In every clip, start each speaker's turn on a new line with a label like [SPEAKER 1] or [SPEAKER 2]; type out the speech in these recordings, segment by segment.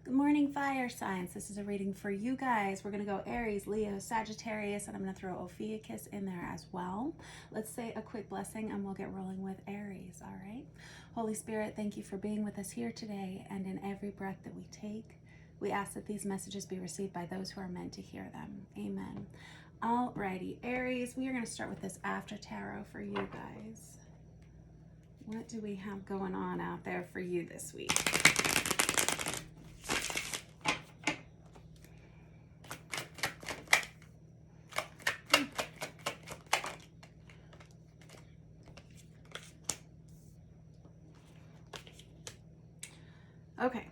[SPEAKER 1] Good morning, fire signs. This is a reading for you guys. We're going to go Aries, Leo, Sagittarius, and I'm going to throw Ophiuchus in there as well. Let's say a quick blessing and we'll get rolling with Aries, all right? Holy Spirit, thank you for being with us here today and in every breath that we take. We ask that these messages be received by those who are meant to hear them. Amen. Alrighty, Aries, we are going to start with this after tarot for you guys. What do we have going on out there for you this week? Okay.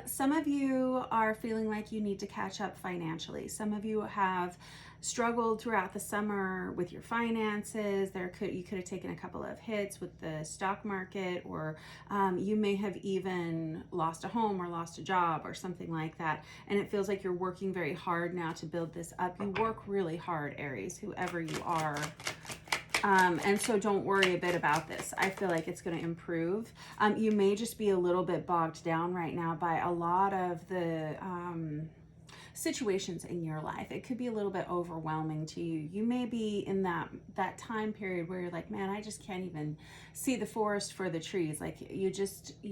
[SPEAKER 1] Some of you are feeling like you need to catch up financially. Some of you have struggled throughout the summer with your finances. You could have taken a couple of hits with the stock market, or you may have even lost a home or lost a job or something like that. And it feels like you're working very hard now to build this up. You work really hard, Aries, whoever you are. And so don't worry a bit about this. I feel like it's going to improve. You may just be a little bit bogged down right now by a lot of the situations in your life. It could be a little bit overwhelming to you. You may be in that time period where you're like, man, I just can't even see the forest for the trees. Like you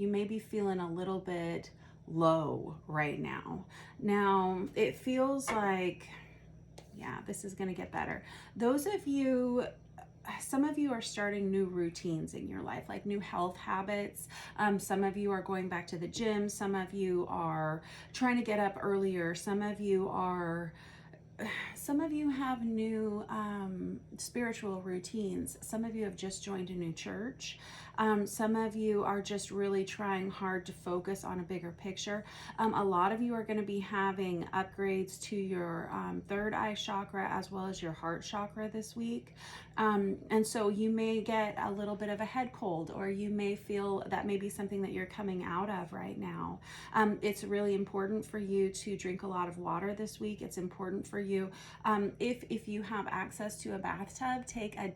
[SPEAKER 1] may be feeling a little bit low right now. Now, it feels like, yeah, this is going to get better. Some of you are starting new routines in your life, like new health habits. Some of you are going back to the gym. Some of you are trying to get up earlier. Some of you have new spiritual routines. Some of you have just joined a new church. Some of you are just really trying hard to focus on a bigger picture. A lot of you are going to be having upgrades to your third eye chakra as well as your heart chakra this week. And so you may get a little bit of a head cold, or you may feel that may be something that you're coming out of right now. It's really important for you to drink a lot of water this week. It's important for you, if you have access to a bathtub, take a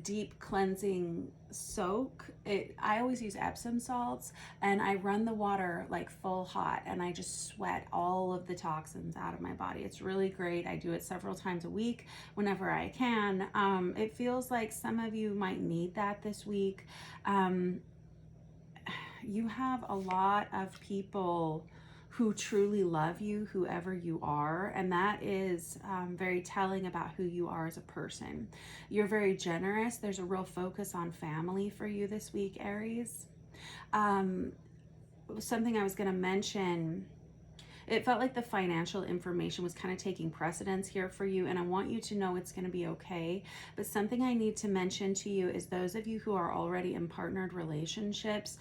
[SPEAKER 1] deep cleansing soak. I always use Epsom salts, and I run the water like full hot, and I just sweat all of the toxins out of my body. It's really great. I do it several times a week whenever I can. It feels like some of you might need that this week. You have a lot of people who truly love you, whoever you are, and that is very telling about who you are as a person. You're very generous. There's a real focus on family for you this week, Aries. Something I was going to mention, it felt like the financial information was kind of taking precedence here for you, and I want you to know it's going to be okay. But something I need to mention to you is those of you who are already in partnered relationships,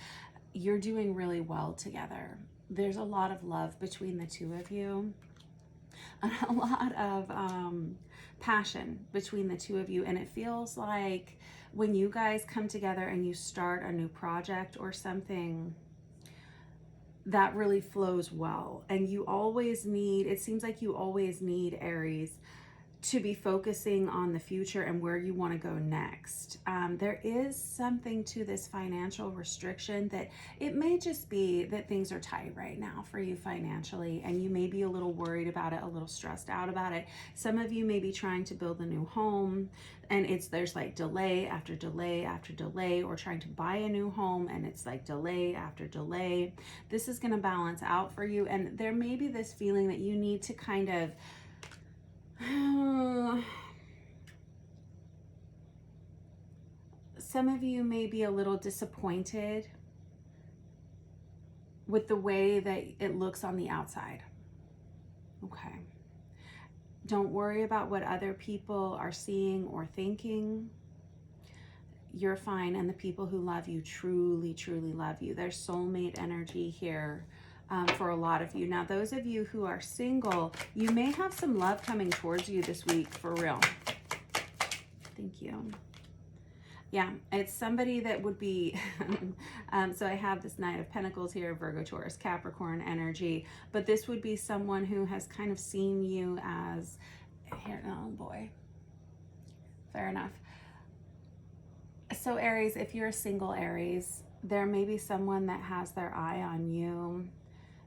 [SPEAKER 1] you're doing really well together. There's a lot of love between the two of you, and a lot of passion between the two of you. And it feels like when you guys come together and you start a new project or something, that really flows well. And it seems like you always need, Aries, to be focusing on the future and where you want to go next. There is something to this financial restriction that it may just be that things are tight right now for you financially, and you may be a little worried about it, a little stressed out about it. Some of you may be trying to build a new home, and there's like delay after delay after delay, or trying to buy a new home, and it's like delay after delay. This is going to balance out for you, and there may be this feeling that you need to kind of some of you may be a little disappointed with the way that it looks on the outside. Okay. Don't worry about what other people are seeing or thinking. You're fine, and the people who love you truly, truly love you. There's soulmate energy here. For a lot of you. Now, those of you who are single, you may have some love coming towards you this week, for real. Thank you. Yeah, it's somebody that would be, so I have this Knight of Pentacles here, Virgo, Taurus, Capricorn energy, but this would be someone who has kind of seen you as, oh boy, fair enough. So Aries, if you're a single Aries, there may be someone that has their eye on you,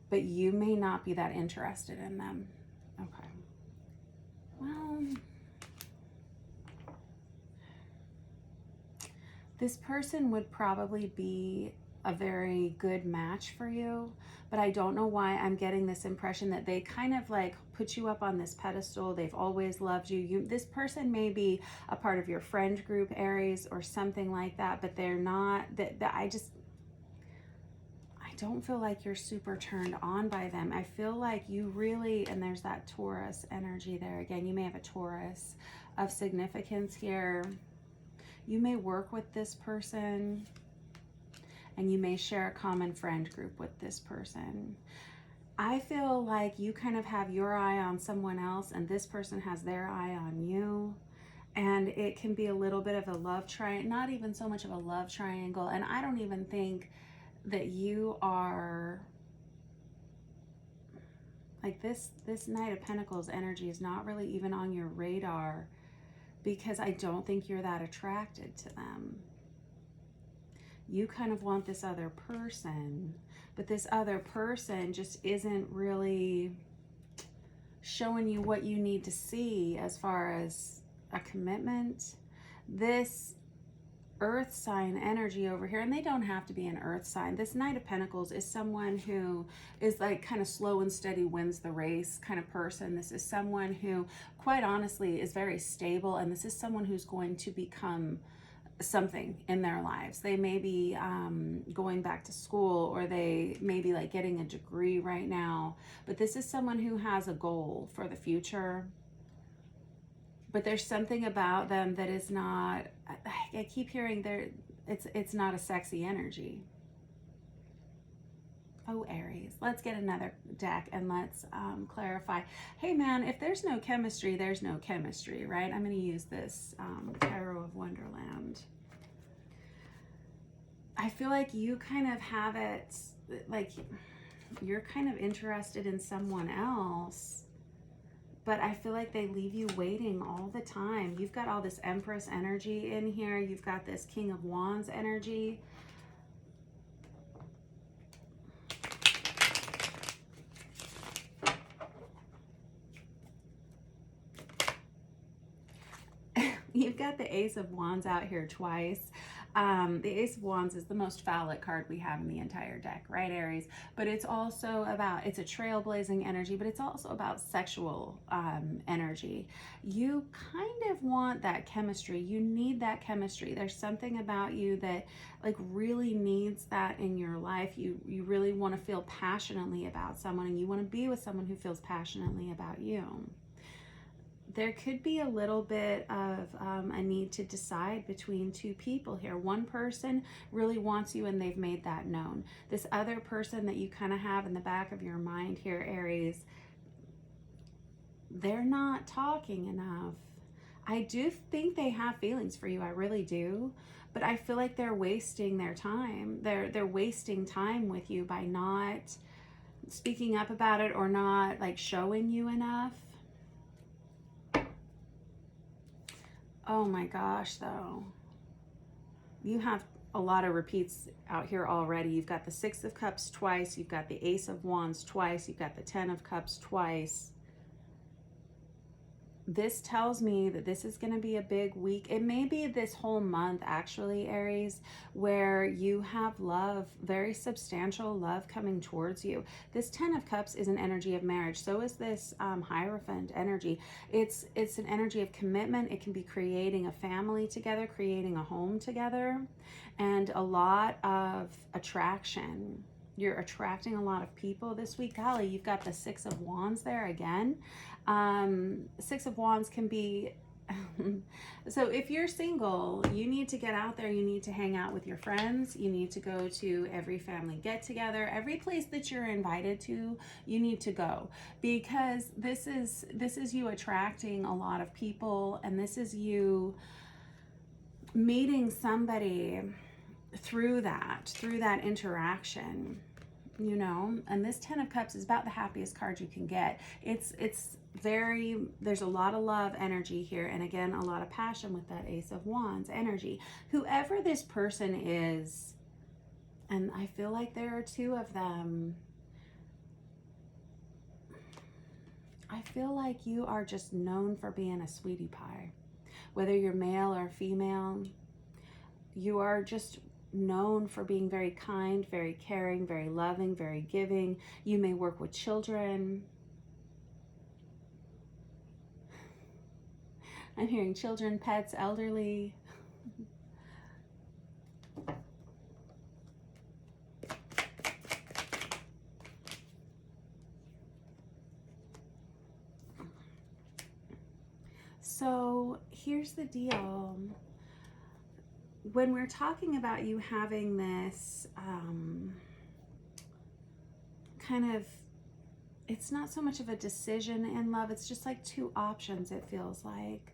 [SPEAKER 1] but you may not be that interested in them. Okay. Well, this person would probably be a very good match for you, but I don't know why I'm getting this impression that they kind of like put you up on this pedestal. They've always loved you. This person may be a part of your friend group, Aries, or something like that, but they're not. I don't feel like you're super turned on by them. I feel like you really, and there's that Taurus energy there again. You may have a Taurus of significance here. You may work with this person, and you may share a common friend group with this person. I feel like you kind of have your eye on someone else, and this person has their eye on you. And it can be a little bit of a love triangle, not even so much of a love triangle. And I don't even think that you are like this Knight of Pentacles energy is not really even on your radar, because I don't think you're that attracted to them. You kind of want this other person, but this other person just isn't really showing you what you need to see as far as a commitment. This earth sign energy over here, and they don't have to be an earth sign. This Knight of Pentacles is someone who is like kind of slow and steady wins the race kind of person. This is someone who, quite honestly, is very stable, and this is someone who's going to become something in their lives. They may be going back to school, or they may be like getting a degree right now, but this is someone who has a goal for the future. But there's something about them that is not, I keep hearing it's not a sexy energy. Oh, Aries, let's get another deck and let's clarify. Hey man, if there's no chemistry, there's no chemistry, right? I'm going to use this Tarot of Wonderland. I feel like you kind of have it, like you're kind of interested in someone else, but I feel like they leave you waiting all the time. You've got all this Empress energy in here. You've got this King of Wands energy. You've got the Ace of Wands out here twice. The Ace of Wands is the most phallic card we have in the entire deck, right, Aries? But it's also about, it's a trailblazing energy, but it's also about sexual energy. You kind of want that chemistry. You need that chemistry. There's something about you that like really needs that in your life. You really want to feel passionately about someone, and you want to be with someone who feels passionately about you. There could be a little bit of a need to decide between two people here. One person really wants you, and they've made that known. This other person that you kind of have in the back of your mind here, Aries, they're not talking enough. I do think they have feelings for you. I really do. But I feel like they're wasting their time. They're wasting time with you by not speaking up about it, or not like showing you enough. Oh my gosh, though. You have a lot of repeats out here already. You've got the Six of Cups twice. You've got the Ace of Wands twice. You've got the Ten of Cups twice. This tells me that this is going to be a big week. It may be this whole month, actually, Aries, where you have love, very substantial love coming towards you. This Ten of Cups is an energy of marriage. So is this Hierophant energy. It's an energy of commitment. It can be creating a family together, creating a home together, and a lot of attraction. You're attracting a lot of people this week. Golly, you've got the Six of Wands there again. Six of Wands can be so if you're single, you need to get out there. You need to hang out with your friends. You need to go to every family get together, every place that you're invited to. You need to go, because this is you attracting a lot of people, and this is you meeting somebody through that interaction, you know. And this Ten of Cups is about the happiest card you can get. It's very, there's a lot of love energy here, and again, a lot of passion with that Ace of Wands energy. Whoever this person is, And I feel like there are two of them. I feel like you are just known for being a sweetie pie. Whether you're male or female, you are just known for being very kind, very caring, very loving, very giving. You may work with children. I'm hearing children, pets, elderly. So here's the deal. When we're talking about you having this kind of, it's not so much of a decision in love, it's just like two options, it feels like.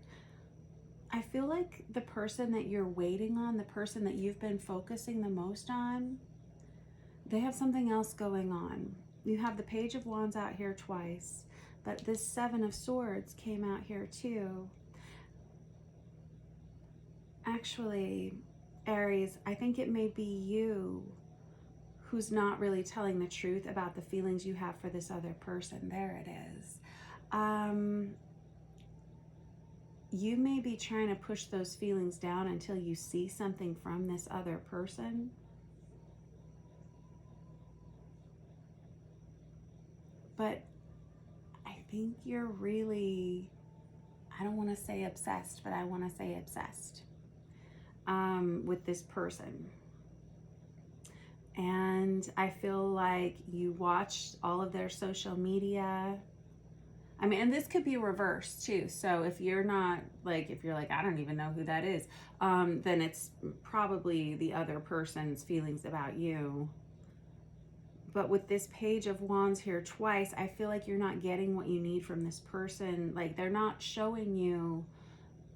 [SPEAKER 1] I feel like the person that you're waiting on, the person that you've been focusing the most on, they have something else going on. You have the Page of Wands out here twice, but this Seven of Swords came out here too. Actually, Aries, I think it may be you who's not really telling the truth about the feelings you have for this other person. There it is. You may be trying to push those feelings down until you see something from this other person. But I think you're really, I don't want to say obsessed, but I want to say obsessed with this person. And I feel like you watched all of their social media. I mean, and this could be reversed too. So if you're not like, if you're like, I don't even know who that is, then it's probably the other person's feelings about you. But with this Page of Wands here twice, I feel like you're not getting what you need from this person. Like they're not showing you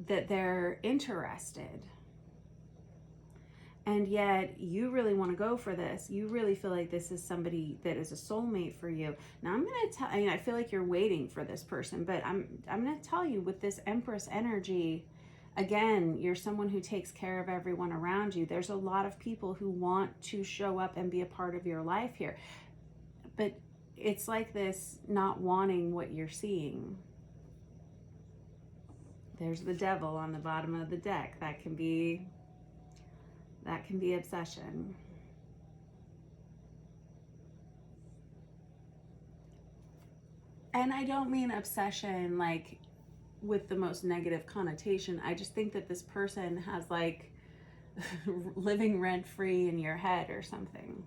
[SPEAKER 1] that they're interested. And yet you really want to go for this. You really feel like this is somebody that is a soulmate for you. Now I'm going to tell, I mean, I feel like you're waiting for this person, but I'm going to tell you with this Empress energy, again, you're someone who takes care of everyone around you. There's a lot of people who want to show up and be a part of your life here. But it's like this not wanting what you're seeing. There's the Devil on the bottom of the deck. That can be obsession. And I don't mean obsession like with the most negative connotation. I just think that this person has like living rent free in your head or something.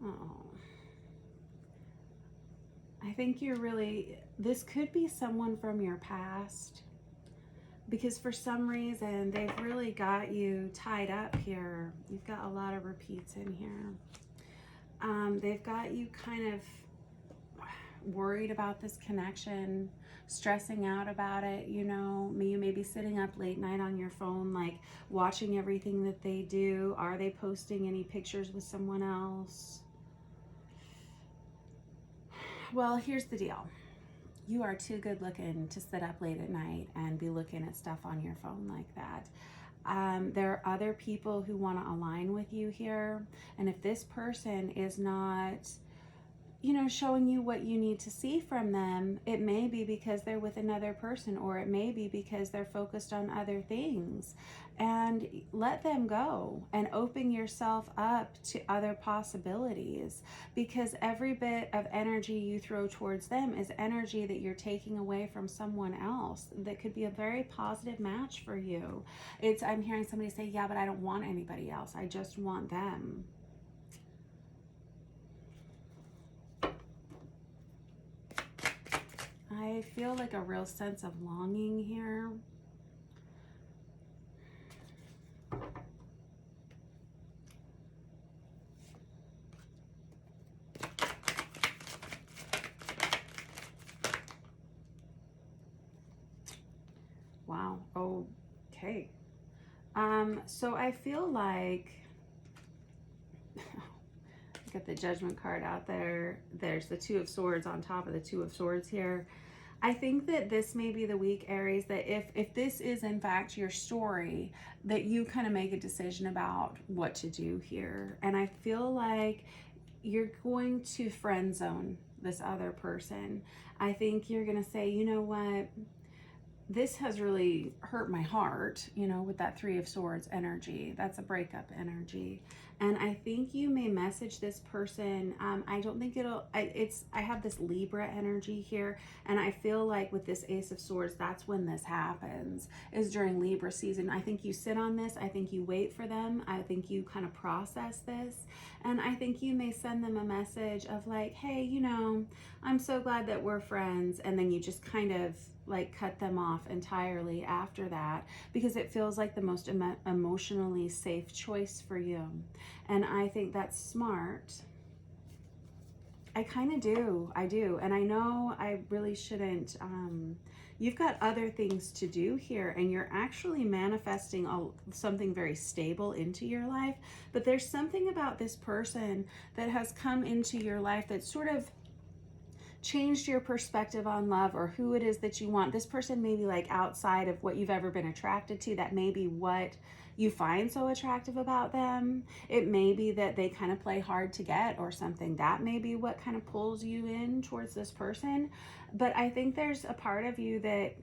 [SPEAKER 1] Oh. I think you're really, this could be someone from your past, because for some reason they've really got you tied up here. You've got a lot of repeats in here. They've got you kind of worried about this connection, stressing out about it. You know, you may be sitting up late night on your phone, like watching everything that they do. Are they posting any pictures with someone else? Well, here's the deal. You are too good looking to sit up late at night and be looking at stuff on your phone like that. There are other people who want to align with you here. And if this person is not, you know, showing you what you need to see from them, it may be because they're with another person, or it may be because they're focused on other things. And let them go and open yourself up to other possibilities, because every bit of energy you throw towards them is energy that you're taking away from someone else that could be a very positive match for you. I'm hearing somebody say, yeah, but I don't want anybody else. I just want them. I feel like a real sense of longing here. Wow. Okay. So I feel like Get the Judgment card out there. There's the Two of Swords on top of the Two of Swords here. I think that this may be the week, Aries, that if this is in fact your story, that you kind of make a decision about what to do here. And I feel like you're going to friend zone this other person. I think you're going to say, you know what? This has really hurt my heart, you know, with that Three of Swords energy. That's a breakup energy. And I think you may message this person. I don't think I have this Libra energy here. And I feel like with this Ace of Swords, that's when this happens, is during Libra season. I think you sit on this. I think you wait for them. I think you kind of process this. And I think you may send them a message of like, hey, you know, I'm so glad that we're friends. And then you just kind of like cut them off entirely after that, because it feels like the most emotionally safe choice for you. And I think that's smart. I kind of do. I do. And I know I really shouldn't. You've got other things to do here, and you're actually manifesting something very stable into your life. But there's something about this person that has come into your life that sort of changed your perspective on love or who it is that you want. This person may be like outside of what you've ever been attracted to. That may be what you find so attractive about them. It may be that they kind of play hard to get or something. That may be what kind of pulls you in towards this person. But I think there's a part of you that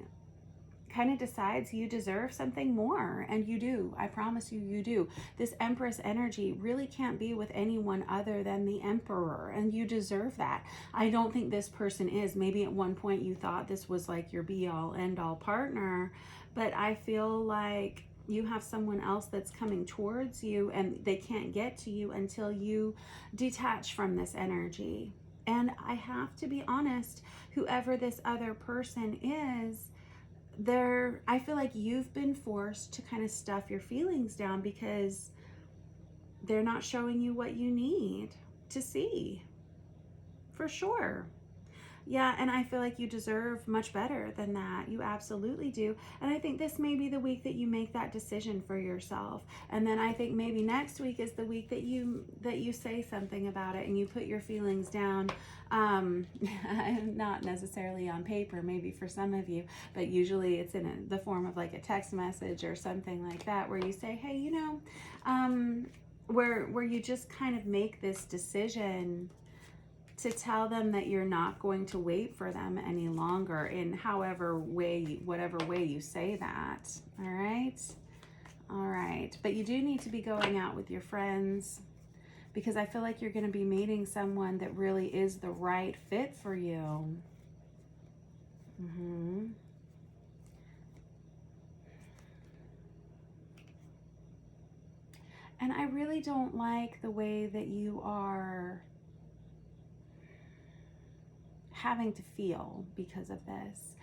[SPEAKER 1] kind of decides you deserve something more, and you do. I promise you, you do. This Empress energy really can't be with anyone other than the Emperor, and you deserve that. I don't think this person is. Maybe at one point you thought this was like your be-all end-all partner, but I feel like you have someone else that's coming towards you, and they can't get to you until you detach from this energy. And I have to be honest, whoever this other person is, I feel like you've been forced to kind of stuff your feelings down because they're not showing you what you need to see. For sure. Yeah, and I feel like you deserve much better than that. You absolutely do. And I think this may be the week that you make that decision for yourself. And then I think maybe next week is the week that you say something about it and you put your feelings down. Not necessarily on paper, maybe for some of you, but usually it's in the form of like a text message or something like that, where you say, hey, you know, where you just kind of make this decision to tell them that you're not going to wait for them any longer in whatever way you say that. All right. All right. But you do need to be going out with your friends, because I feel like you're going to be meeting someone that really is the right fit for you. And I really don't like the way that you are having to feel because of this.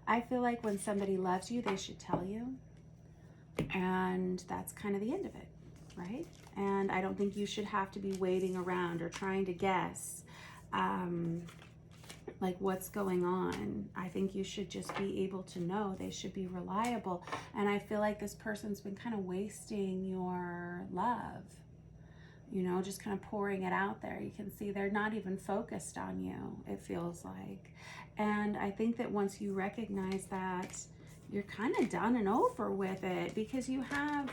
[SPEAKER 1] I feel like when somebody loves you, they should tell you. And that's kind of the end of it, right? And I don't think you should have to be waiting around or trying to guess like what's going on. I think you should just be able to know. They should be reliable. And I feel like this person's been kind of wasting your love, you know, just kind of pouring it out there. You can see they're not even focused on you, it feels like. And I think that once you recognize that, you're kind of done and over with it, because you have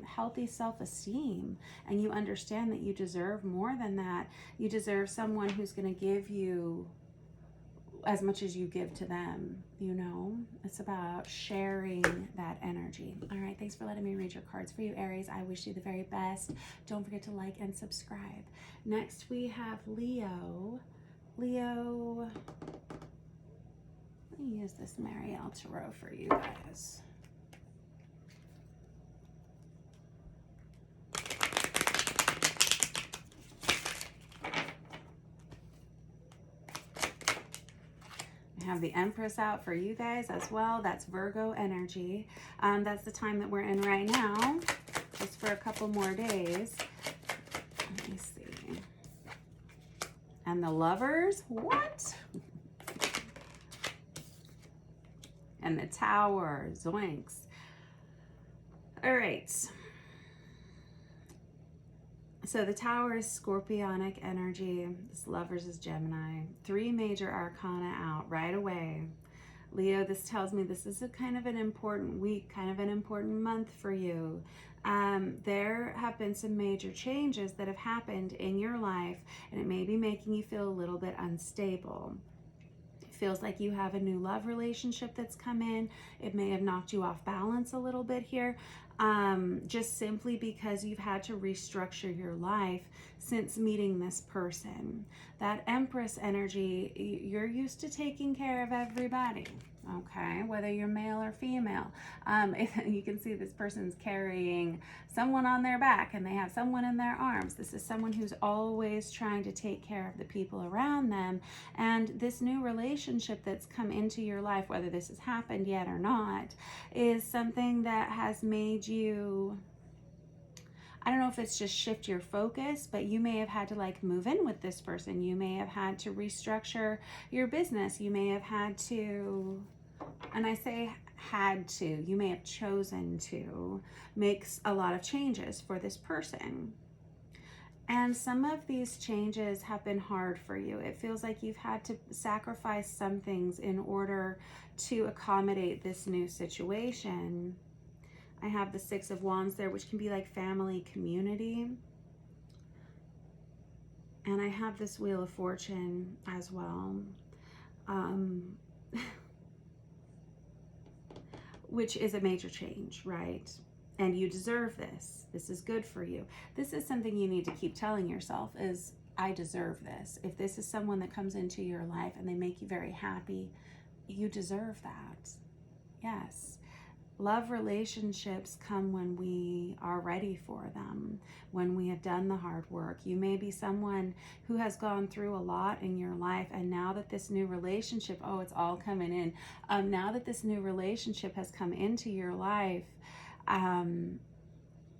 [SPEAKER 1] healthy self-esteem, and you understand that you deserve more than that. You deserve someone who's going to give you as much as you give to them, you know? It's about sharing that energy. All right, thanks for letting me read your cards for you, Aries. I wish you the very best. Don't forget to like and subscribe. Next, we have Leo. Leo, let me use this Marielle Tarot for you guys. I have the Empress out for you guys as well. That's Virgo energy. That's the time that we're in right now, just for a couple more days. Let me see. And the Lovers, what? And the Tower, zoinks. All right. So the Tower is Scorpionic energy. This Lovers is Gemini. 3 major arcana out right away. Leo, this tells me this is a kind of an important week, kind of an important month for you. There have been some major changes that have happened in your life, and it may be making you feel a little bit unstable. It feels like you have a new love relationship that's come in. It may have knocked you off balance a little bit here, just simply because you've had to restructure your life since meeting this person. That Empress energy, you're used to taking care of everybody, okay, whether you're male or female. You can see this person's carrying someone on their back and they have someone in their arms. This is someone who's always trying to take care of the people around them. And this new relationship that's come into your life, whether this has happened yet or not, is something that has made you, I don't know if it's just shift your focus, but you may have had to like move in with this person. You may have had to restructure your business. You may have had to, and I say had to, you may have chosen to make a lot of changes for this person. And some of these changes have been hard for you. It feels like you've had to sacrifice some things in order to accommodate this new situation. I have the 6 of Wands there, which can be like family, community. And I have this Wheel of Fortune as well, which is a major change, right? And you deserve this. This is good for you. This is something you need to keep telling yourself is, I deserve this. If this is someone that comes into your life and they make you very happy, you deserve that. Yes. Love relationships come when we are ready for them, when we have done the hard work. You may be someone who has gone through a lot in your life, and now that this new relationship, oh, it's all coming in. Now that this new relationship has come into your life,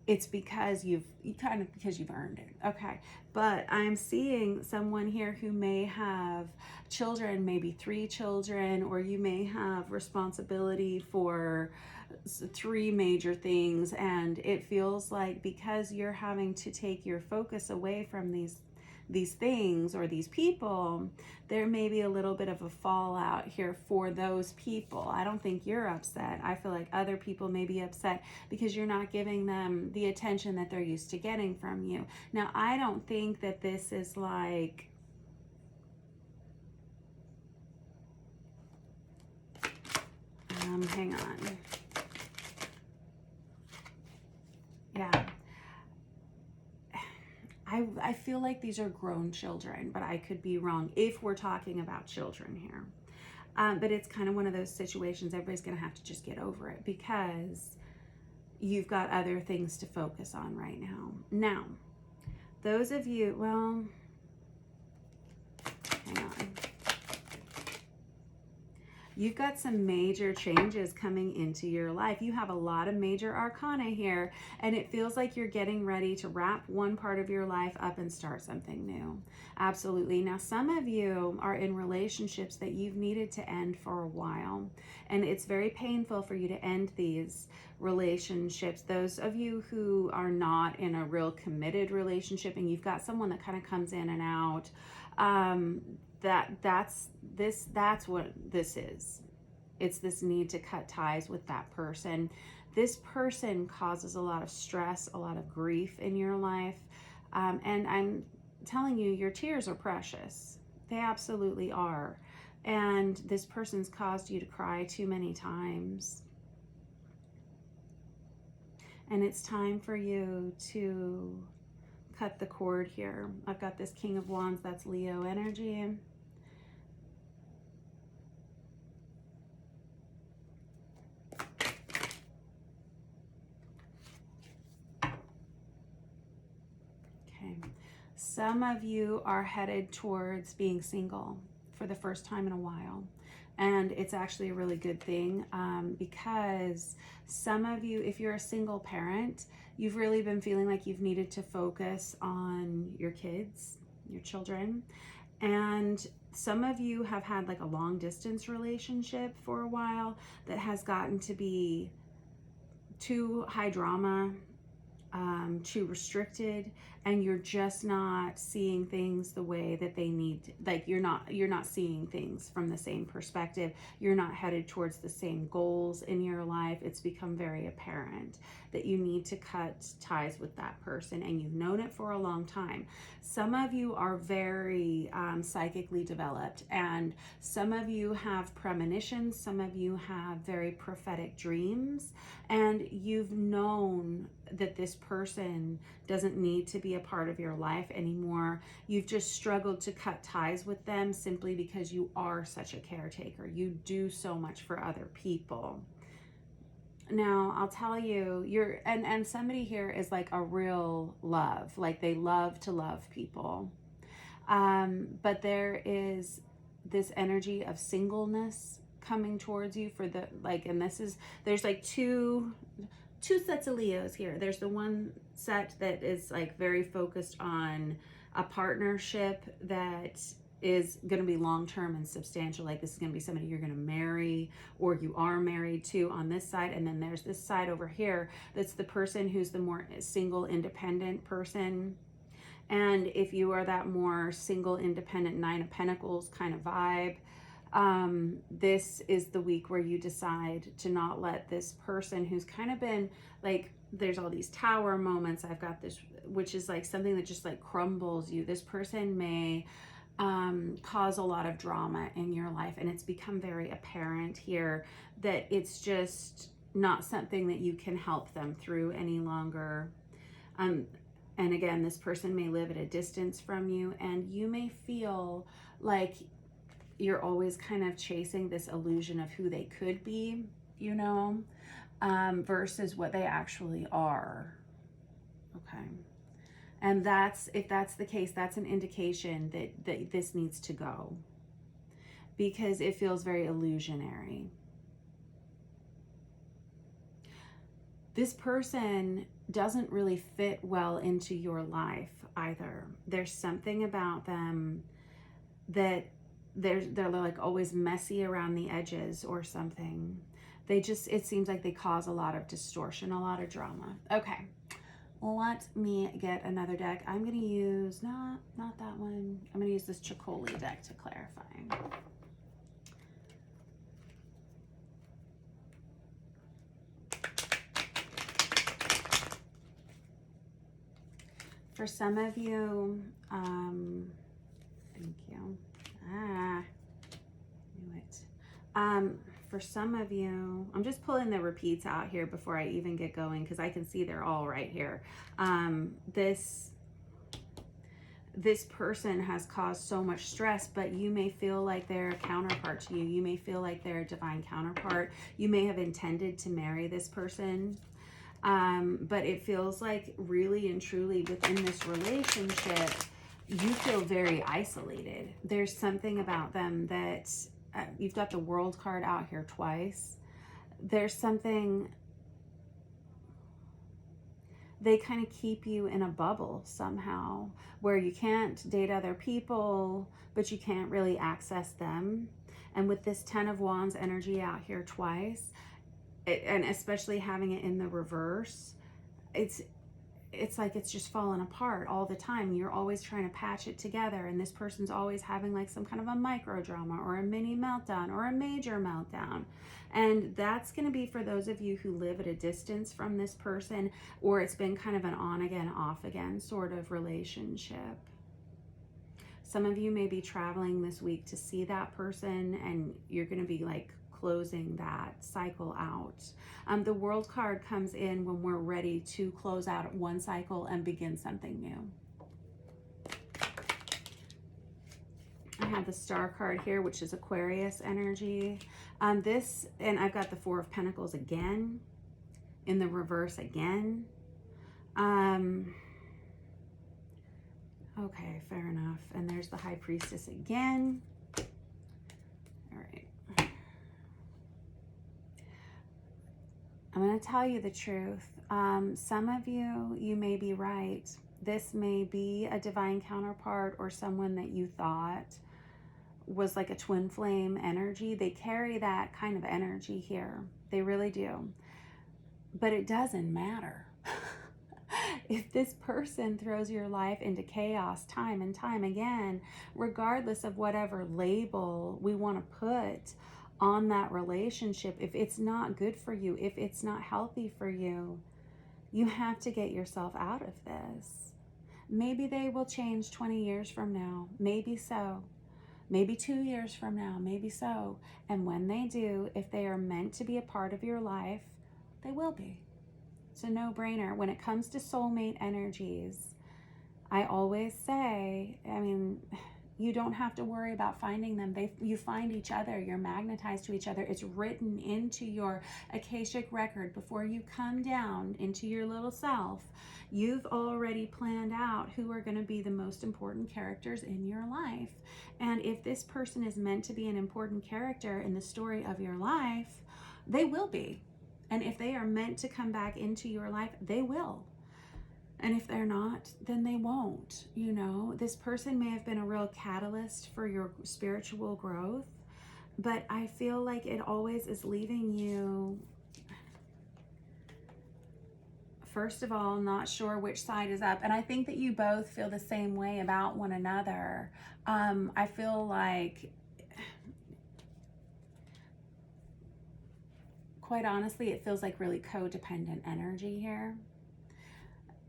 [SPEAKER 1] it's because you've earned it. Okay. But I'm seeing someone here who may have children, maybe 3 children, or you may have responsibility for 3 major things. And it feels like because you're having to take your focus away from these things or these people, there may be a little bit of a fallout here for those people. I don't think you're upset. I feel like other people may be upset because you're not giving them the attention that they're used to getting from you. Now, I don't think that this is like, hang on. Yeah. I feel like these are grown children, but I could be wrong if we're talking about children here. But it's kind of one of those situations everybody's going to have to just get over it because you've got other things to focus on right now. Now, those of you, well, hang on. You've got some major changes coming into your life. You have a lot of major arcana here, and it feels like you're getting ready to wrap one part of your life up and start something new. Absolutely. Now, some of you are in relationships that you've needed to end for a while, and it's very painful for you to end these relationships. Those of you who are not in a real committed relationship and you've got someone that kind of comes in and out, that's what this is. It's this need to cut ties with that person. This person causes a lot of stress, a lot of grief in your life. And I'm telling you, your tears are precious. They absolutely are. And this person's caused you to cry too many times. And it's time for you to cut the cord here. I've got this King of Wands, that's Leo energy. Some of you are headed towards being single for the first time in a while. And it's actually a really good thing because some of you, if you're a single parent, you've really been feeling like you've needed to focus on your kids, your children. And some of you have had like a long distance relationship for a while that has gotten to be too high drama, too restricted, and you're just not seeing things the way that they need. Like you're not seeing things from the same perspective. You're not headed towards the same goals in your life. It's become very apparent that you need to cut ties with that person, and you've known it for a long time. Some of you are very psychically developed, and some of you have premonitions, some of you have very prophetic dreams, and you've known that this person doesn't need to be a part of your life anymore. You've just struggled to cut ties with them simply because you are such a caretaker. You do so much for other people. Now, I'll tell you, and somebody here is like a real love, like they love to love people. But there is this energy of singleness coming towards you for the, like, and there's like two sets of Leos here. There's the one set that is like very focused on a partnership that is going to be long-term and substantial. Like this is going to be somebody you're going to marry or you are married to on this side. And then there's this side over here that's the person who's the more single, independent person. And if you are that more single, independent, Nine of Pentacles kind of vibe, this is the week where you decide to not let this person who's kind of been like, there's all these tower moments. I've got this, which is like something that just like crumbles you. This person may cause a lot of drama in your life, and it's become very apparent here that it's just not something that you can help them through any longer. And again, this person may live at a distance from you, and you may feel like you're always kind of chasing this illusion of who they could be, you know, versus what they actually are. Okay. And if that's the case, that's an indication that this needs to go, because it feels very illusionary. This person doesn't really fit well into your life either. There's something about them that they're like always messy around the edges or something. It seems like they cause a lot of distortion, a lot of drama. Okay. Let me get another deck. I'm going to use, not that one. I'm going to use this Chicoli deck to clarify. For some of you, thank you. Knew it. For some of you, I'm just pulling the repeats out here before I even get going, because I can see they're all right here. This person has caused so much stress, but you may feel like they're a counterpart to you. You may feel like they're a divine counterpart. You may have intended to marry this person. But it feels like really and truly within this relationship, you feel very isolated. There's something about them that you've got the World card out here twice. There's something, they kind of keep you in a bubble somehow where you can't date other people, but you can't really access them. And with this 10 of Wands energy out here twice, and especially having it in the reverse, it's like it's just falling apart all the time. You're always trying to patch it together, and this person's always having like some kind of a micro drama or a mini meltdown or a major meltdown. And that's going to be for those of you who live at a distance from this person, or it's been kind of an on again, off again sort of relationship. Some of you may be traveling this week to see that person, and you're going to be like closing that cycle out. The World card comes in when we're ready to close out one cycle and begin something new. I have the Star card here, which is Aquarius energy. And I've got the Four of Pentacles again, in the reverse again. Okay, fair enough. And there's the High Priestess again. All right. I'm going to tell you the truth. Some of you may be right. This may be a divine counterpart or someone that you thought was like a twin flame energy. They carry that kind of energy here. They really do. But it doesn't matter. if this person throws your life into chaos time and time again, regardless of whatever label we want to put on that relationship, if it's not good for you, if it's not healthy for you, you have to get yourself out of this. Maybe they will change 20 years from now. Maybe so. Maybe 2 years from now. Maybe so. And when they do, if they are meant to be a part of your life, they will be. It's a no-brainer. When it comes to soulmate energies, I always say, you don't have to worry about finding them. You find each other. You're magnetized to each other. It's written into your Akashic record before you come down into your little self. You've already planned out who are going to be the most important characters in your life. And if this person is meant to be an important character in the story of your life, they will be. And if they are meant to come back into your life, they will. And if they're not, then they won't. This person may have been a real catalyst for your spiritual growth, but I feel like it always is leaving you, first of all, not sure which side is up. And I think that you both feel the same way about one another. I feel like, quite honestly, it feels like really codependent energy here.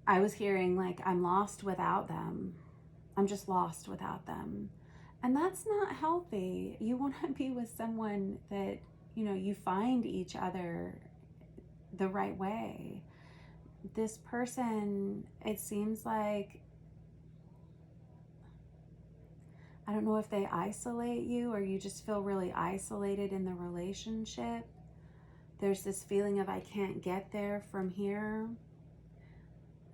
[SPEAKER 1] I was hearing like, I'm lost without them. I'm just lost without them. And that's not healthy. You want to be with someone that, you find each other the right way. This person, it seems like, I don't know if they isolate you or you just feel really isolated in the relationship. There's this feeling of, I can't get there from here.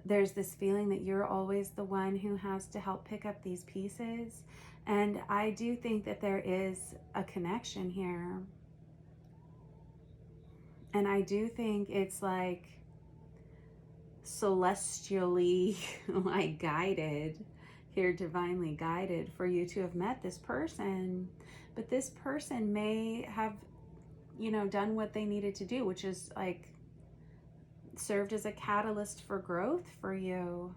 [SPEAKER 1] There's this feeling that you're always the one who has to help pick up these pieces. And I do think that there is a connection here. And I do think it's like celestially like guided here, divinely guided for you to have met this person. But this person may have, done what they needed to do, which is like served as a catalyst for growth for you.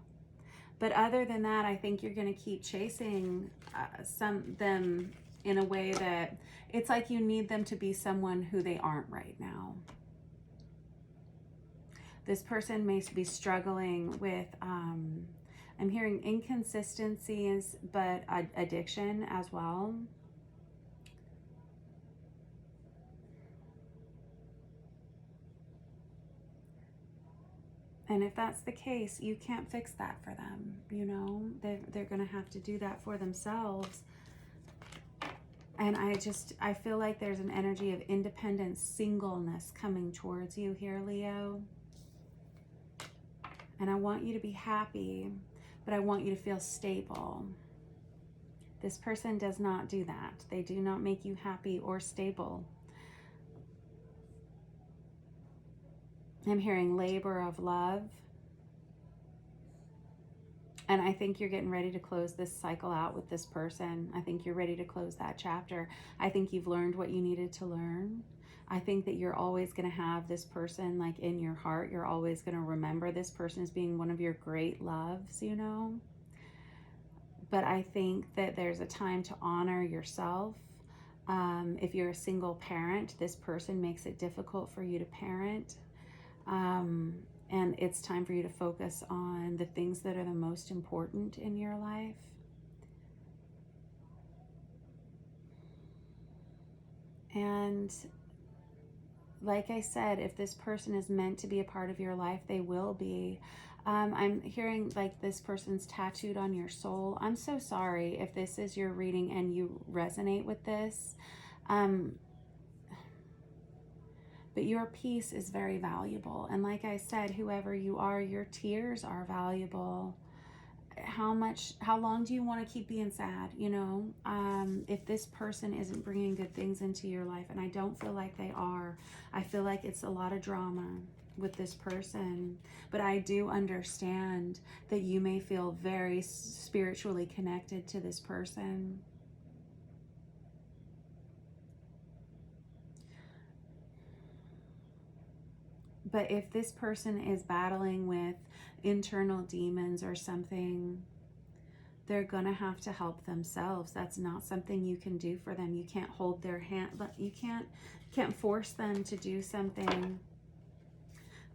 [SPEAKER 1] But other than that, I think you're going to keep chasing them in a way that it's like you need them to be someone who they aren't right now. This person may be struggling with, I'm hearing inconsistencies, but addiction as well. And if that's the case, you can't fix that for them. They're going to have to do that for themselves. And I feel like there's an energy of independent singleness coming towards you here, Leo. And I want you to be happy, but I want you to feel stable. This person does not do that. They do not make you happy or stable. I'm hearing labor of love. And I think you're getting ready to close this cycle out with this person. I think you're ready to close that chapter. I think you've learned what you needed to learn. I think that you're always going to have this person like in your heart. You're always going to remember this person as being one of your great loves, But I think that there's a time to honor yourself. If you're a single parent, this person makes it difficult for you to parent. And it's time for you to focus on the things that are the most important in your life. And like I said, if this person is meant to be a part of your life, they will be. I'm hearing like this person's tattooed on your soul. I'm so sorry if this is your reading and you resonate with this. But your peace is very valuable. And like I said, whoever you are, your tears are valuable. How long do you want to keep being sad? If this person isn't bringing good things into your life, and I don't feel like they are, I feel like it's a lot of drama with this person. But I do understand that you may feel very spiritually connected to this person. But if this person is battling with internal demons or something, they're going to have to help themselves. That's not something you can do for them. You can't hold their hand. You can't force them to do something.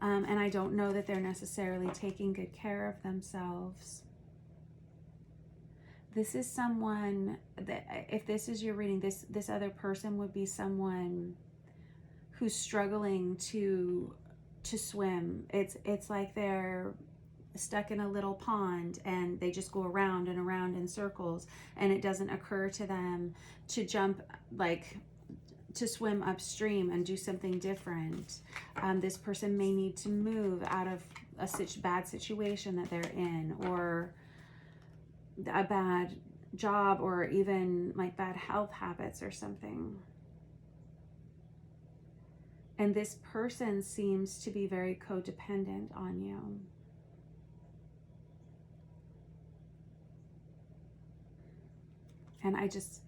[SPEAKER 1] And I don't know that they're necessarily taking good care of themselves. This is someone that, if this is your reading, this other person would be someone who's struggling to swim. It's like they're stuck in a little pond and they just go around and around in circles, and it doesn't occur to them to jump, like to swim upstream and do something different. This person may need to move out of a bad situation that they're in, or a bad job, or even like bad health habits or something. And this person seems to be very codependent on you. And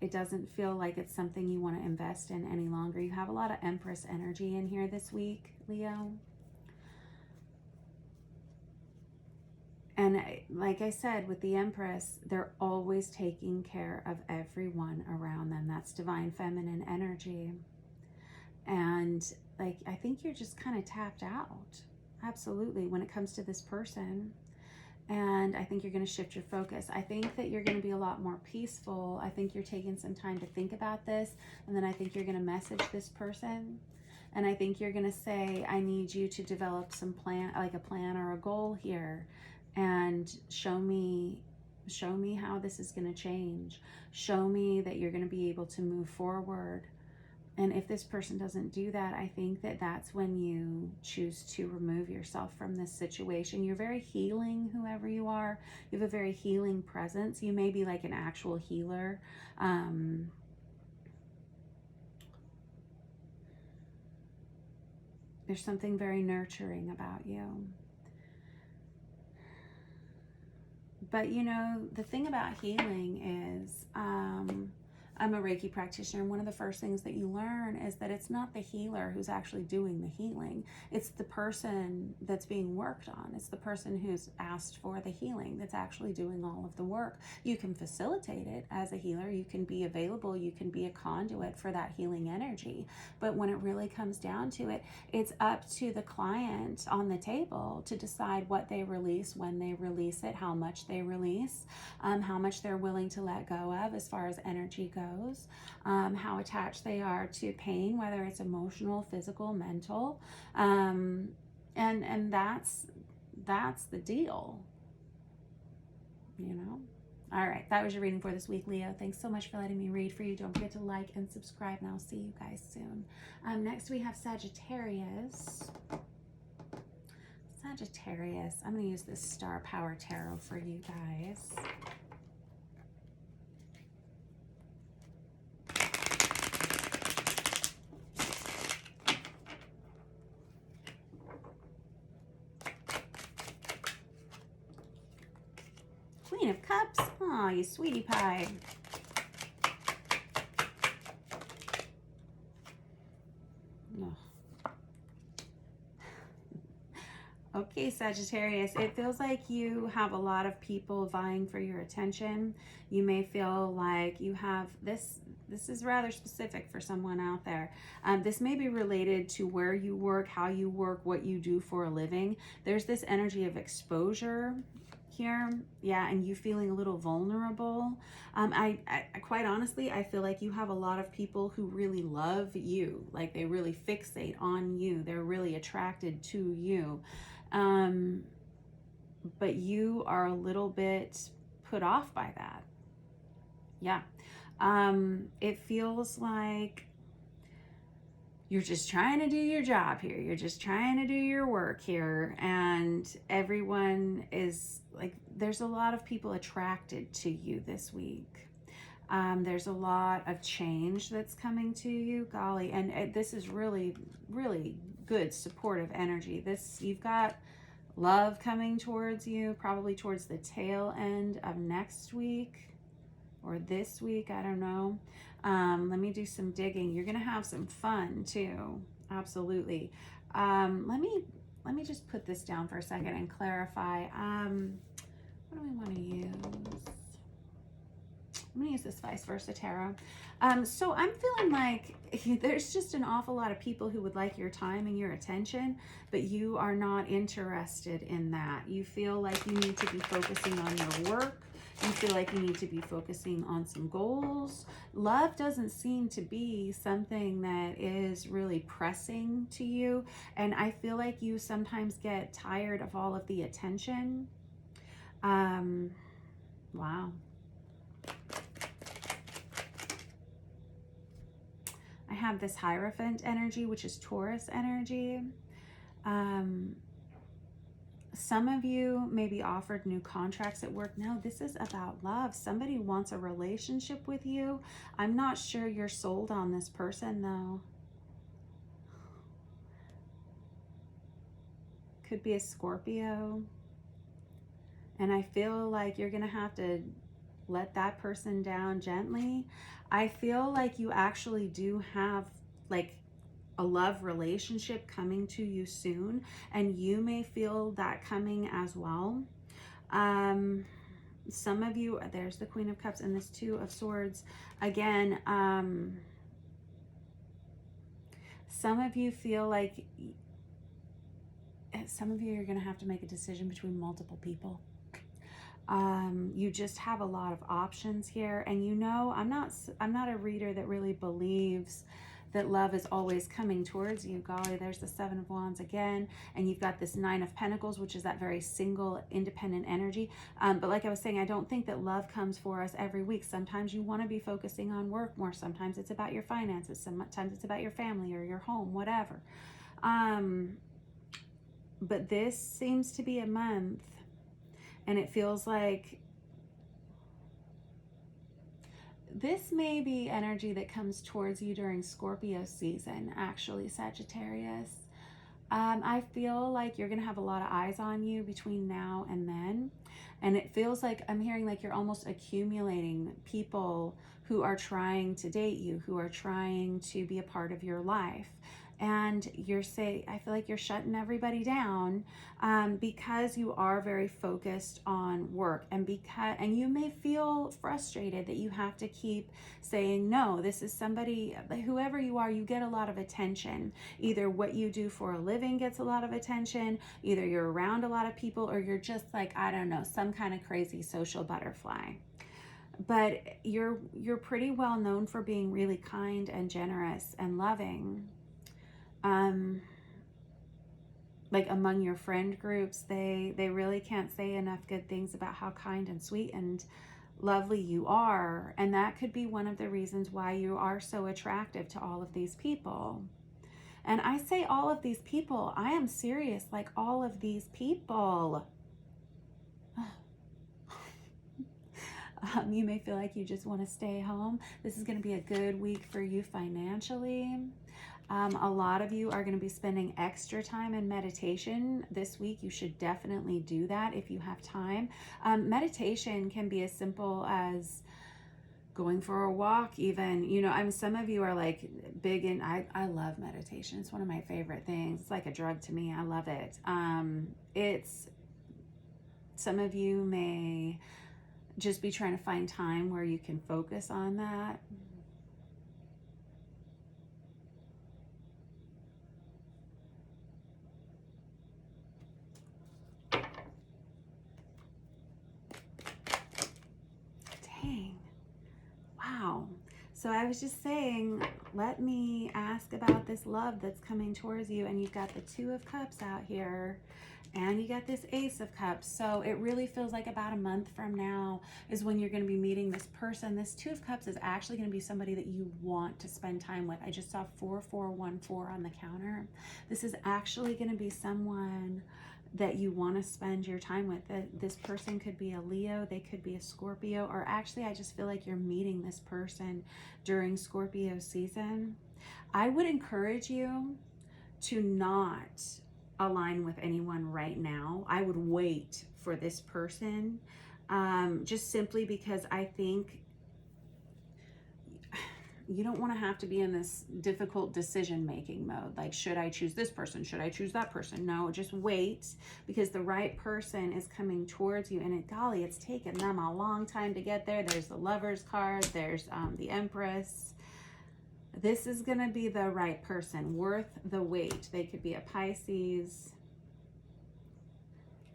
[SPEAKER 1] it doesn't feel like it's something you want to invest in any longer. You have a lot of Empress energy in here this week, Leo. And like I said, with the Empress, they're always taking care of everyone around them. That's divine feminine energy. And like, I think you're just kind of tapped out. Absolutely. When it comes to this person. And I think you're going to shift your focus. I think that you're going to be a lot more peaceful. I think you're taking some time to think about this. And then I think you're going to message this person. And I think you're going to say, I need you to develop some plan, like a plan or a goal here. And show me how this is going to change. Show me that you're going to be able to move forward. And if this person doesn't do that, I think that that's when you choose to remove yourself from this situation. You're very healing, whoever you are. You have a very healing presence. You may be like an actual healer. There's something very nurturing about you. But you know, the thing about healing is, I'm a Reiki practitioner, and one of the first things that you learn is that it's not the healer who's actually doing the healing. It's the person that's being worked on. It's the person who's asked for the healing that's actually doing all of the work. You can facilitate it as a healer. You can be available. You can be a conduit for that healing energy. But when it really comes down to it, it's up to the client on the table to decide what they release, when they release it, how much they release, how much they're willing to let go of as far as energy goes. How attached they are to pain, whether it's emotional, physical, mental, and that's the deal, you know. All right, that was your reading for this week, Leo. Thanks so much for letting me read for you. Don't forget to like and subscribe, and I'll see you guys soon. Next we have Sagittarius. I'm going to use this Star Power Tarot for you guys. Queen of Cups. Aw, you sweetie pie. Oh. Okay, Sagittarius, it feels like you have a lot of people vying for your attention. You may feel like you have this is rather specific for someone out there. This may be related to where you work, how you work, what you do for a living. There's this energy of exposure here, yeah, and you feeling a little vulnerable. I quite honestly, I feel like you have a lot of people who really love you, like they really fixate on you. They're really attracted to you. But you are a little bit put off by that. Yeah. It feels like you're just trying to do your job here. You're just trying to do your work here. And everyone is like, there's a lot of people attracted to you this week. There's a lot of change that's coming to you, golly. And this is really, really good supportive energy. You've got love coming towards you, probably towards the tail end of next week or this week, I don't know. Let me do some digging. You're gonna have some fun too, absolutely. Let me let me just put this down for a second and clarify. What do we want to use? I'm going to use this Vice Versa Tarot. So I'm feeling like there's just an awful lot of people who would like your time and your attention, but you are not interested in that. You feel like you need to be focusing on your work. You feel like you need to be focusing on some goals. Love doesn't seem to be something that is really pressing to you. And I feel like you sometimes get tired of all of the attention. Wow. I have this Hierophant energy, which is Taurus energy. Some of you may be offered new contracts at work. No, this is about love. Somebody wants a relationship with you. I'm not sure you're sold on this person, though. Could be a Scorpio. And I feel like you're going to have to let that person down gently. I feel like you actually do have like a love relationship coming to you soon, and you may feel that coming as well. Some of you, there's the Queen of Cups and this Two of Swords. Again, some of you feel like some of you are going to have to make a decision between multiple people. You just have a lot of options here, and you know, I'm not a reader that really believes that love is always coming towards you. Golly, there's the Seven of Wands again, and you've got this Nine of Pentacles, which is that very single, independent energy. But like I was saying, I don't think that love comes for us every week. Sometimes you want to be focusing on work more. Sometimes it's about your finances. Sometimes it's about your family or your home, whatever. But this seems to be a month, and it feels like this may be energy that comes towards you during Scorpio season, actually, Sagittarius. I feel like you're going to have a lot of eyes on you between now and then. And it feels like I'm hearing like you're almost accumulating people who are trying to date you, who are trying to be a part of your life. And I feel like you're shutting everybody down because you are very focused on work, and you may feel frustrated that you have to keep saying no. This is somebody, whoever you are, you get a lot of attention. Either what you do for a living gets a lot of attention, either you're around a lot of people, or you're just like, I don't know, some kind of crazy social butterfly. But you're pretty well known for being really kind and generous and loving. Like among your friend groups, they really can't say enough good things about how kind and sweet and lovely you are. And that could be one of the reasons why you are so attractive to all of these people. And I say all of these people, I am serious, like all of these people. You may feel like you just want to stay home. This is going to be a good week for you financially. A lot of you are going to be spending extra time in meditation this week. You should definitely do that if you have time. Meditation can be as simple as going for a walk even. You know, some of you are like big in, I love meditation. It's one of my favorite things. It's like a drug to me. I love it. Some of you may just be trying to find time where you can focus on that. Dang. Wow. So I was just saying, let me ask about this love that's coming towards you. And you've got the Two of Cups out here, and you got this Ace of Cups. So it really feels like about a month from now is when you're going to be meeting this person. This Two of Cups is actually going to be somebody that you want to spend time with. I just saw 4414 on the counter. This is actually going to be someone that you want to spend your time with. This person could be a Leo, they could be a Scorpio, or actually I just feel like you're meeting this person during Scorpio season. I would encourage you to not align with anyone right now. I would wait for this person, just simply because I think you don't want to have to be in this difficult decision-making mode. Like, should I choose this person? Should I choose that person? No, just wait, because the right person is coming towards you. And golly, it's taken them a long time to get there. There's the Lover's card. There's the Empress. This is going to be the right person, worth the wait. They could be a Pisces.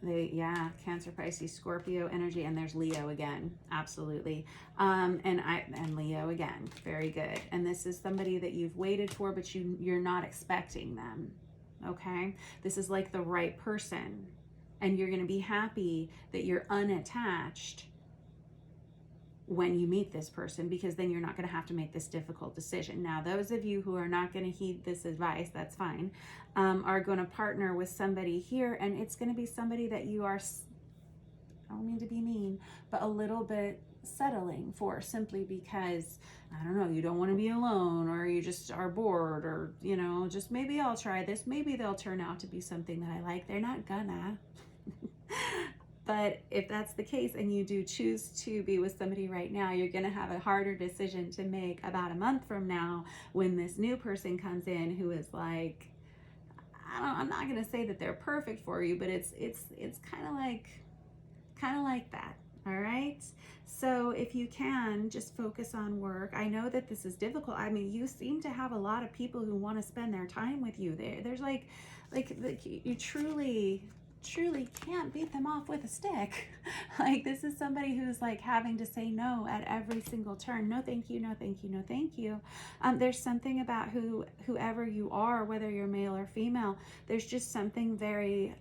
[SPEAKER 1] Yeah, Cancer, Pisces, Scorpio energy, and there's Leo again. Absolutely. And Leo again. Very good. And this is somebody that you've waited for, but you're not expecting them. Okay? This is like the right person. And you're going to be happy that you're unattached when you meet this person, because then you're not going to have to make this difficult decision. Now, those of you who are not going to heed this advice, that's fine, are going to partner with somebody here, and it's going to be somebody that you are, I don't mean to be mean, but a little bit settling for, simply because, I don't know, you don't want to be alone, or you just are bored, or, you know, just maybe I'll try this. Maybe they'll turn out to be something that I like. They're not gonna. But if that's the case and you do choose to be with somebody right now, you're going to have a harder decision to make about a month from now, when this new person comes in who is like, I'm not going to say that they're perfect for you, but it's kind of like that. All right. So if you can, just focus on work. I know that this is difficult. I mean, you seem to have a lot of people who want to spend their time with you. There's like you truly can't beat them off with a stick. Like, this is somebody who's like having to say no at every single turn. No, thank you. No, thank you. No, thank you. There's something about whoever you are, whether you're male or female, there's just something very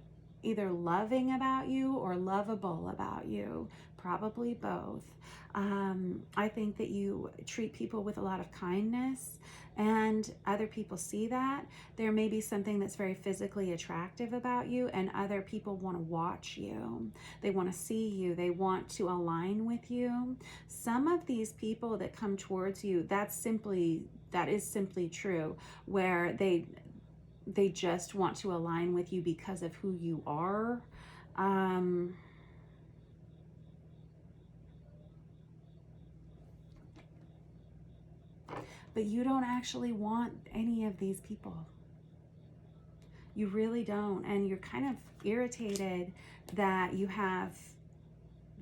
[SPEAKER 1] either loving about you or lovable about you, probably both. I think that you treat people with a lot of kindness, and other people see that. There may be something that's very physically attractive about you, and other people want to watch you. They want to see you. They want to align with you. Some of these people that come towards you, that is simply true, where they just want to align with you because of who you are. But you don't actually want any of these people. You really don't. And you're kind of irritated that you have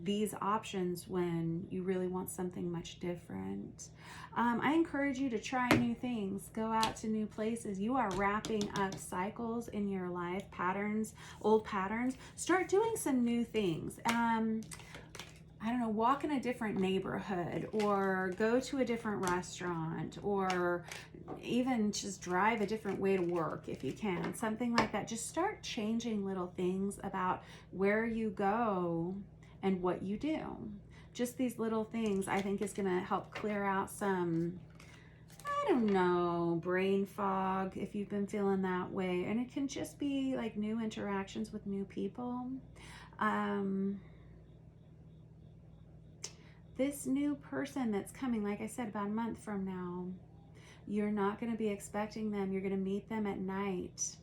[SPEAKER 1] these options when you really want something much different. I encourage you to try new things. Go out to new places. You are wrapping up cycles in your life, patterns, old patterns. Start doing some new things. I don't know, walk in a different neighborhood, or go to a different restaurant, or even just drive a different way to work if you can. Something like that. Just start changing little things about where you go and what you do. Just these little things, I think, is going to help clear out some, I don't know, brain fog if you've been feeling that way. And it can just be like new interactions with new people. This new person that's coming, like I said, about a month from now, you're not going to be expecting them. You're going to meet them at night.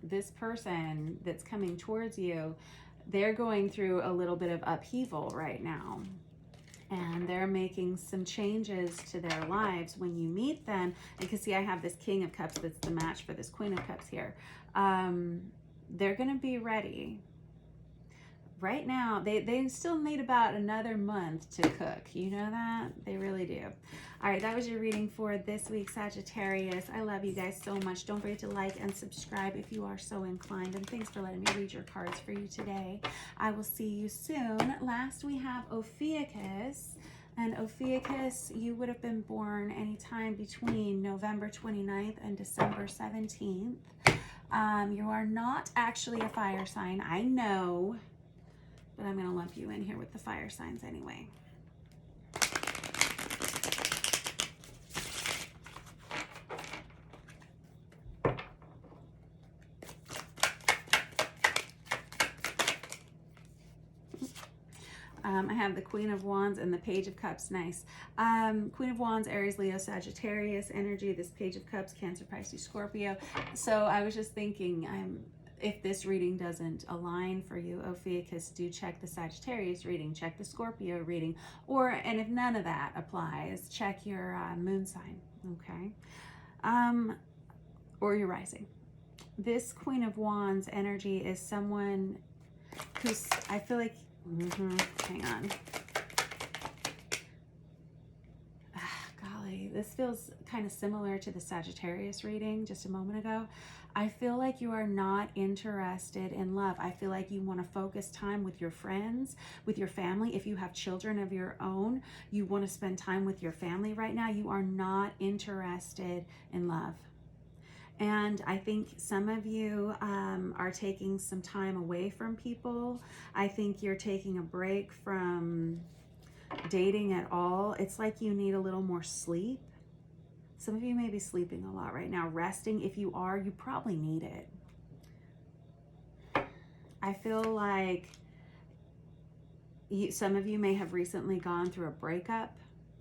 [SPEAKER 1] This person that's coming towards you, they're going through a little bit of upheaval right now. And they're making some changes to their lives. When you meet them, and you can see I have this King of Cups that's the match for this Queen of Cups here. They're going to be ready. Right now, they still need about another month to cook. You know that? They really do. All right, that was your reading for this week, Sagittarius. I love you guys so much. Don't forget to like and subscribe if you are so inclined. And thanks for letting me read your cards for you today. I will see you soon. Last, we have Ophiuchus. And Ophiuchus, you would have been born anytime between November 29th and December 17th. You are not actually a fire sign, I know, but I'm going to lump you in here with the fire signs anyway. I have the Queen of Wands and the Page of Cups. Nice. Queen of Wands, Aries, Leo, Sagittarius energy. This Page of Cups, Cancer, Pisces, Scorpio. So I was just thinking, if this reading doesn't align for you, Ophiuchus, do check the Sagittarius reading, check the Scorpio reading, and if none of that applies, check your moon sign, okay? Or your rising. This Queen of Wands energy is someone who's, I feel like, hang on. Golly, this feels kind of similar to the Sagittarius reading just a moment ago. I feel like you are not interested in love. I feel like you want to focus time with your friends, with your family. If you have children of your own, you want to spend time with your family right now. You are not interested in love. And I think some of you are taking some time away from people. I think you're taking a break from dating at all. It's like you need a little more sleep. Some of you may be sleeping a lot right now. Resting, if you are, you probably need it. I feel like some of you may have recently gone through a breakup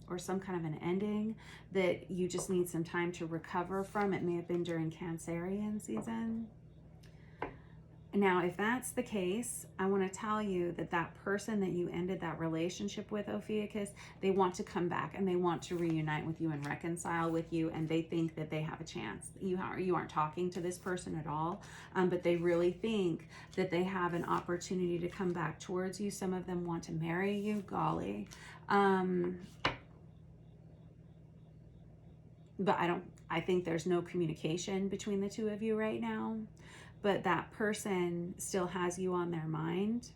[SPEAKER 1] or some kind of an ending that you just need some time to recover from. It may have been during Cancerian season. Now, if that's the case, I want to tell you that that person that you ended that relationship with, Ophiuchus, they want to come back and they want to reunite with you and reconcile with you, and they think that they have a chance. You aren't talking to this person at all, but they really think that they have an opportunity to come back towards you. Some of them want to marry you, golly. But I think there's no communication between the two of you right now. But that person still has you on their mind.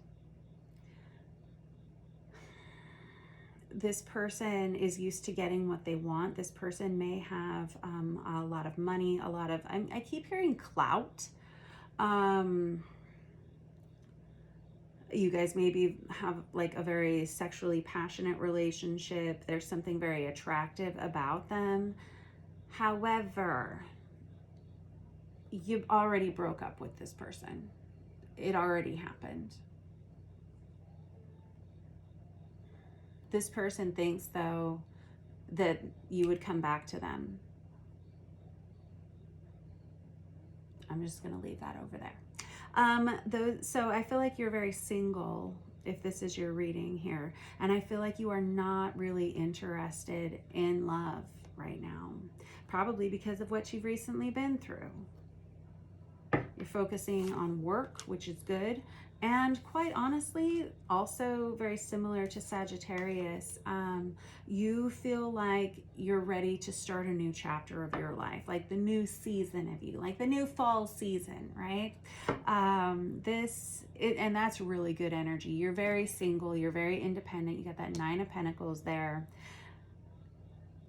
[SPEAKER 1] This person is used to getting what they want. This person may have a lot of money, I keep hearing clout. You guys maybe have like a very sexually passionate relationship. There's something very attractive about them. However, you already broke up with this person. It already happened. This person thinks, though, that you would come back to them. I'm just going to leave that over there. So I feel like you're very single, if this is your reading here. And I feel like you are not really interested in love right now. Probably because of what you've recently been through. You're focusing on work, which is good. And quite honestly, also very similar to Sagittarius, you feel like you're ready to start a new chapter of your life, like the new season of you, like the new fall season, right? And that's really good energy. You're very single. You're very independent. You got that 9 of Pentacles there.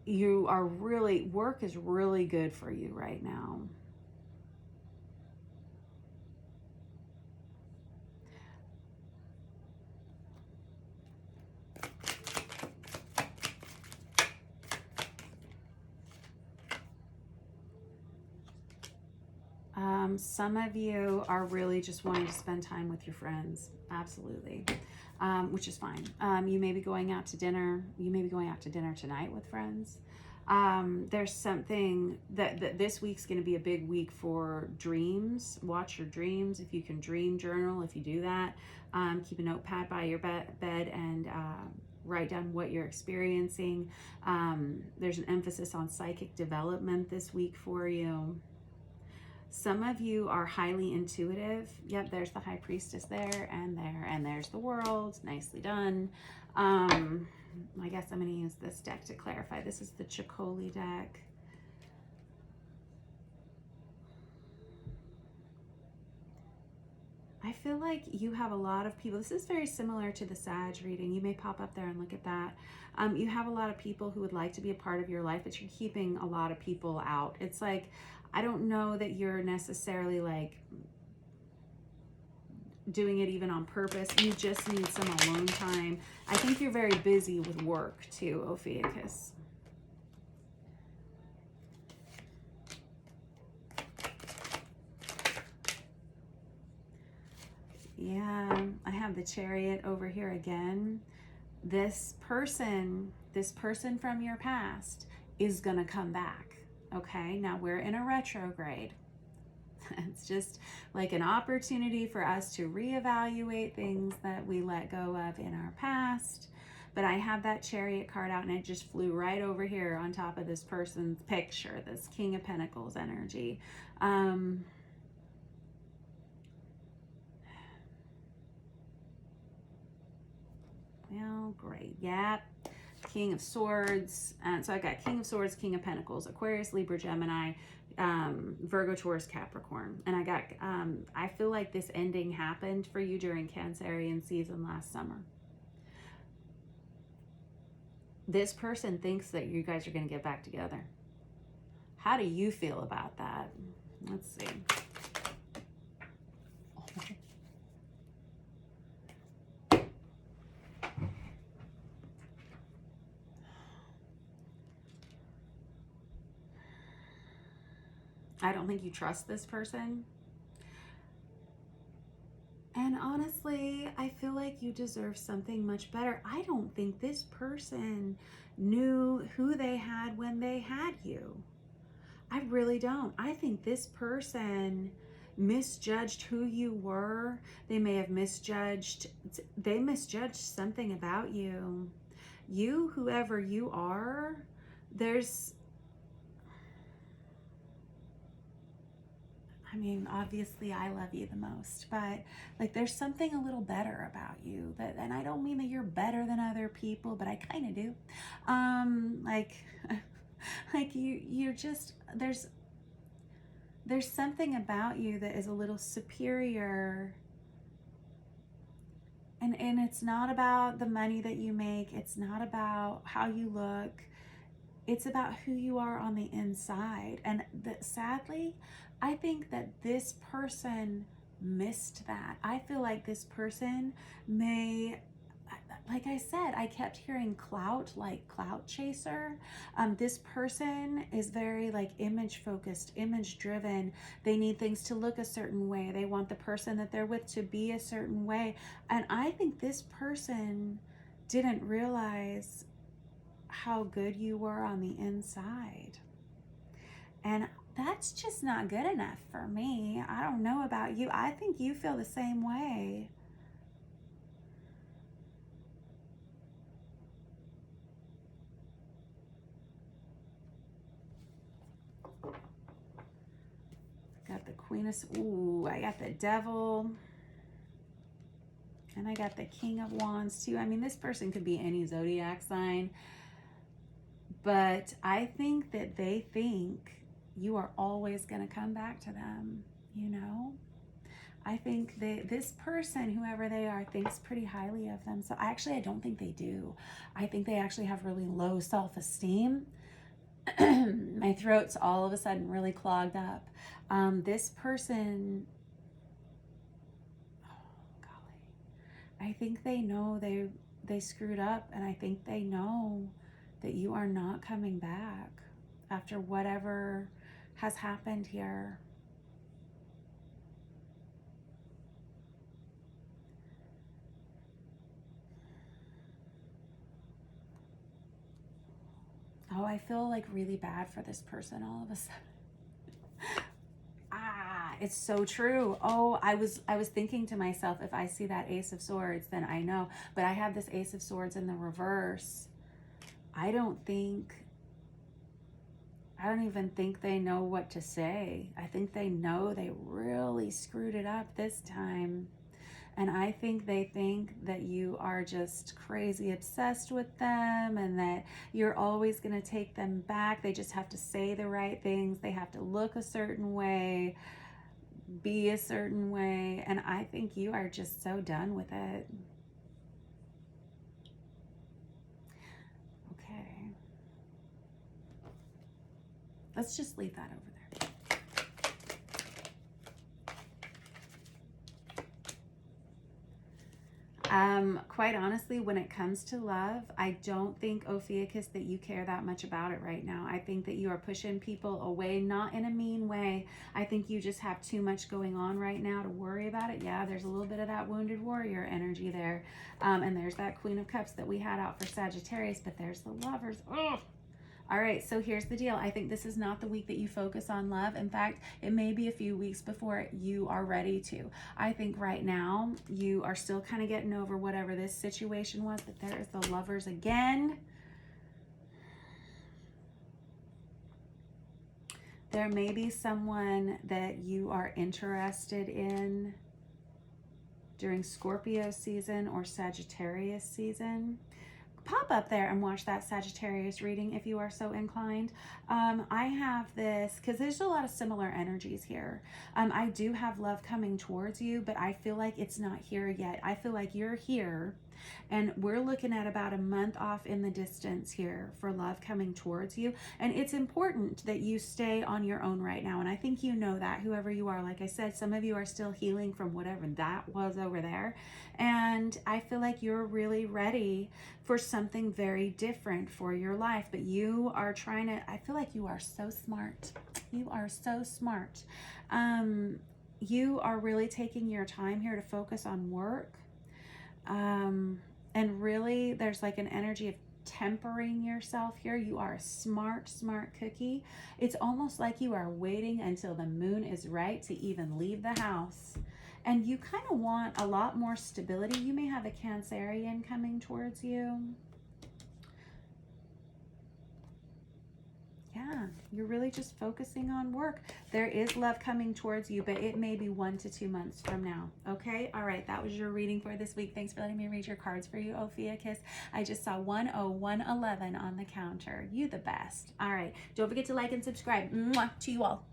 [SPEAKER 1] Work is really good for you right now. Some of you are really just wanting to spend time with your friends. Absolutely. Which is fine. You may be going out to dinner. You may be going out to dinner tonight with friends. There's something that this week's going to be a big week for dreams. Watch your dreams. If you can dream journal, if you do that, keep a notepad by your bed and write down what you're experiencing. There's an emphasis on psychic development this week for you. Some of you are highly intuitive. Yep, there's the High Priestess there, and there's the World. Nicely done. I guess I'm going to use this deck to clarify. This is the Chicoli deck. I feel like you have a lot of people. This is very similar to the Sag reading. You may pop up there and look at that. You have a lot of people who would like to be a part of your life, but you're keeping a lot of people out. It's like, I don't know that you're necessarily like doing it even on purpose. You just need some alone time. I think you're very busy with work too, Ophiuchus. Yeah, I have the Chariot over here again. This person from your past is gonna come back. Okay, now we're in a retrograde. It's just like an opportunity for us to reevaluate things that we let go of in our past. But I have that Chariot card out and it just flew right over here on top of this person's picture, this King of Pentacles energy. Well, great. Yep. King of Swords. So I got King of Swords, King of Pentacles, Aquarius, Libra, Gemini, Virgo, Taurus, Capricorn. And I got, I feel like this ending happened for you during Cancerian season last summer. This person thinks that you guys are going to get back together. How do you feel about that? Let's see. I don't think you trust this person. And honestly, I feel like you deserve something much better. I don't think this person knew who they had when they had you. I really don't. I think this person misjudged who you were. They may have misjudged something about you. You, whoever you are, I mean, obviously I love you the most, but like there's something a little better about you that, and I don't mean that you're better than other people, but I kind of do. Like you're just, there's something about you that is a little superior. And it's not about the money that you make. It's not about how you look. It's about who you are on the inside. And sadly, I think that this person missed that. I feel like this person may, like I said, I kept hearing clout, like clout chaser. This person is very like image focused, image driven. They need things to look a certain way. They want the person that they're with to be a certain way. And I think this person didn't realize how good you were on the inside. And that's just not good enough for me. I don't know about you. I think you feel the same way. Got the Queen of, ooh, I got the Devil. And I got the King of Wands too. I mean, this person could be any zodiac sign. But I think that they think you are always going to come back to them, you know? I think this person, whoever they are, thinks pretty highly of them. So I don't think they do. I think they actually have really low self-esteem. My throat's all of a sudden really clogged up. This person, oh golly, I think they know they screwed up, and I think they know that you are not coming back after whatever has happened here. Oh, I feel like really bad for this person all of a sudden. It's so true. Oh, I was thinking to myself, if I see that Ace of Swords, then I know. But I have this Ace of Swords in the reverse. I don't even think they know what to say. I think they know they really screwed it up this time. And I think they think that you are just crazy obsessed with them and that you're always going to take them back. They just have to say the right things. They have to look a certain way, be a certain way. And I think you are just so done with it. Okay. Let's just leave that over there. Quite honestly, when it comes to love, I don't think, Ophiuchus, that you care that much about it right now. I think that you are pushing people away, not in a mean way. I think you just have too much going on right now to worry about it. Yeah, there's a little bit of that wounded warrior energy there. And there's that Queen of Cups that we had out for Sagittarius, but there's the Lovers. Oh, All right, so here's the deal. I think this is not the week that you focus on love. In fact, it may be a few weeks before you are ready to. I think right now you are still kind of getting over whatever this situation was, but there is the Lovers again. There may be someone that you are interested in during Scorpio season or Sagittarius season. Pop up there and watch that Sagittarius reading if you are so inclined. I have this, because there's a lot of similar energies here. I do have love coming towards you, but I feel like it's not here yet. I feel like you're here, and we're looking at about a month off in the distance here for love coming towards you. And it's important that you stay on your own right now. And I think you know that, whoever you are. Like I said, some of you are still healing from whatever that was over there. And I feel like you're really ready for something very different for your life. But you are trying to, I feel like you are so smart. You are so smart. You are really taking your time here to focus on work. And really, there's like an energy of tempering yourself here. You are a smart cookie. It's almost like you are waiting until the moon is right to even leave the house. And you kind of want a lot more stability. You may have a Cancerian coming towards you. Yeah, you're really just focusing on work. There is love coming towards you, but it may be 1 to 2 months from now. Okay? All right, that was your reading for this week. Thanks for letting me read your cards for you, Ophiuchus. I just saw 10111 on the counter. You the best. All right, don't forget to like and subscribe. Mwah, to you all.